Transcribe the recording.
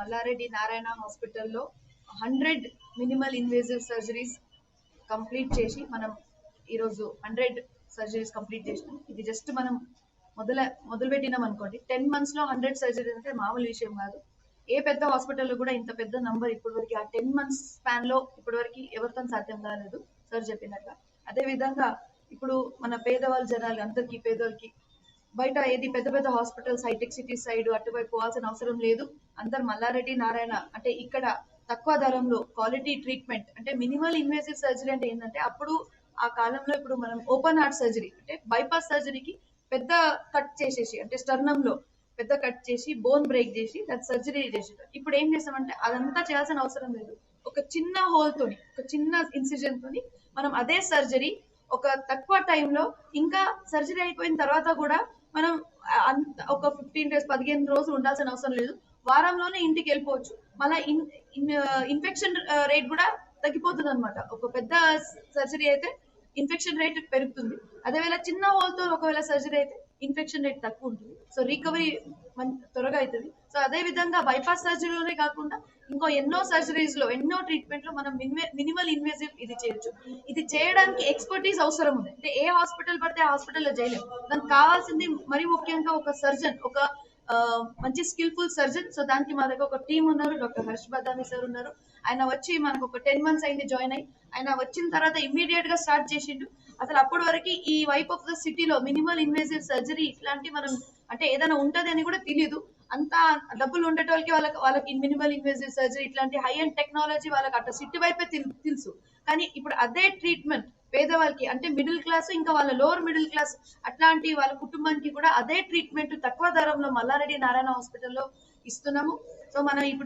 మల్లారెడ్డి నారాయణ హాస్పిటల్లో 100 minimal invasive surgeries complete చేసి మనం ఈరోజు 100 సర్జరీస్ కంప్లీట్ చేసినాం. ఇది జస్ట్ మనం మొదలు పెట్టినాం అనుకోండి. 10 months లో 100 సర్జరీస్ అంటే మామూలు విషయం కాదు. ఏ పెద్ద హాస్పిటల్లో కూడా ఇంత పెద్ద నంబర్ ఇప్పటి వరకు ఆ 10 months స్పాన్ లో ఇప్పటి వరకు ఎవరితో సాధ్యం కాలేదు సార్ చెప్పినట్లుగా. అదే విధంగా ఇప్పుడు మన పేదవాళ్ళ జనాలు అందరికీ పేదోళ్ళకి బయట ఏది పెద్ద పెద్ద హాస్పిటల్స్ హైటెక్ సిటీ సైడ్ అటువైపు పోవాల్సిన అవసరం లేదు. అందరు మల్లారెడ్డి నారాయణ అంటే ఇక్కడ తక్కువ ధరంలో క్వాలిటీ ట్రీట్మెంట్ అంటే మినిమల్ ఇన్వేసివ్ సర్జరీ అంటే ఏంటంటే అప్పుడు ఆ కాలంలో ఇప్పుడు మనం ఓపెన్ హార్ట్ సర్జరీ అంటే బైపాస్ సర్జరీకి పెద్ద కట్ చేసేసి అంటే స్టర్నంలో పెద్ద కట్ చేసి బోన్ బ్రేక్ చేసి దాని సర్జరీ చేసేటారు. ఇప్పుడు ఏం చేస్తామంటే అదంతా చేయాల్సిన అవసరం లేదు. ఒక చిన్న హోల్ తోని ఒక చిన్న ఇన్సిజన్ తోని మనం అదే సర్జరీ ఒక తక్కువ టైంలో ఇంకా సర్జరీ అయిపోయిన తర్వాత కూడా మనం ఒక 15 days 15 రోజులు ఉండాల్సిన అవసరం లేదు. వారంలోనే ఇంటికి వెళ్ళిపోవచ్చు. మళ్ళీ ఇన్ఫెక్షన్ రేట్ కూడా తగ్గిపోతుంది అనమాట. ఒక పెద్ద సర్జరీ అయితే ఇన్ఫెక్షన్ రేట్ పెరుగుతుంది. అదేవేళ చిన్న హోల్తో ఒకవేళ సర్జరీ అయితే ఇన్ఫెక్షన్ రేట్ తక్కువ ఉంటుంది. సో రికవరీ త్వరగా అవుతుంది. సో అదే విధంగా బైపాస్ సర్జరీలోనే కాకుండా ఇంకో ఎన్నో సర్జరీస్ లో ఎన్నో ట్రీట్మెంట్ లో మనం మినిమల్ ఇన్వేసివ్ ఇది చేయొచ్చు. ఇది చేయడానికి ఎక్స్పర్టీస్ అవసరం ఉంది. అంటే ఏ హాస్పిటల్ పడితే ఆ హాస్పిటల్లో చేయలేము. దానికి కావాల్సింది మరి ముఖ్యంగా ఒక సర్జన్, ఒక మంచి స్కిల్ఫుల్ సర్జన్. సో దానికి మా దగ్గర ఒక టీం ఉన్నారు. డాక్టర్ హర్ష్ బదామి సార్ ఉన్నారు. ఆయన వచ్చి మనకు ఒక 10 months అయింది జాయిన్ అయ్యి. ఆయన వచ్చిన తర్వాత ఇమ్మీడియట్ గా స్టార్ట్ చేసిండు. అసలు అప్పటి వరకు ఈ వైప్ ఆఫ్ ద సిటీలో మినిమల్ ఇన్వేసివ్ సర్జరీ ఇట్లాంటి మనం అంటే ఏదైనా ఉంటది అని కూడా తెలియదు. అంతా డబ్బులు ఉండేటోళ్ళకి వాళ్ళకి మినిమల్ ఇన్వేసివ్ సర్జరీ ఇట్లాంటి హై అండ్ టెక్నాలజీ వాళ్ళకి అట్లా సిటీ వైపే తెలుసు. కానీ ఇప్పుడు అదే ట్రీట్మెంట్ పేదవాళ్ళకి అంటే మిడిల్ క్లాస్ ఇంకా వాళ్ళ లోవర్ మిడిల్ క్లాస్ అట్లాంటి వాళ్ళ కుటుంబానికి కూడా అదే ట్రీట్మెంట్ తక్కువ ధరంలో మల్లారెడ్డి నారాయణ హాస్పిటల్లో ఇస్తున్నాము. సో మనం ఇప్పుడు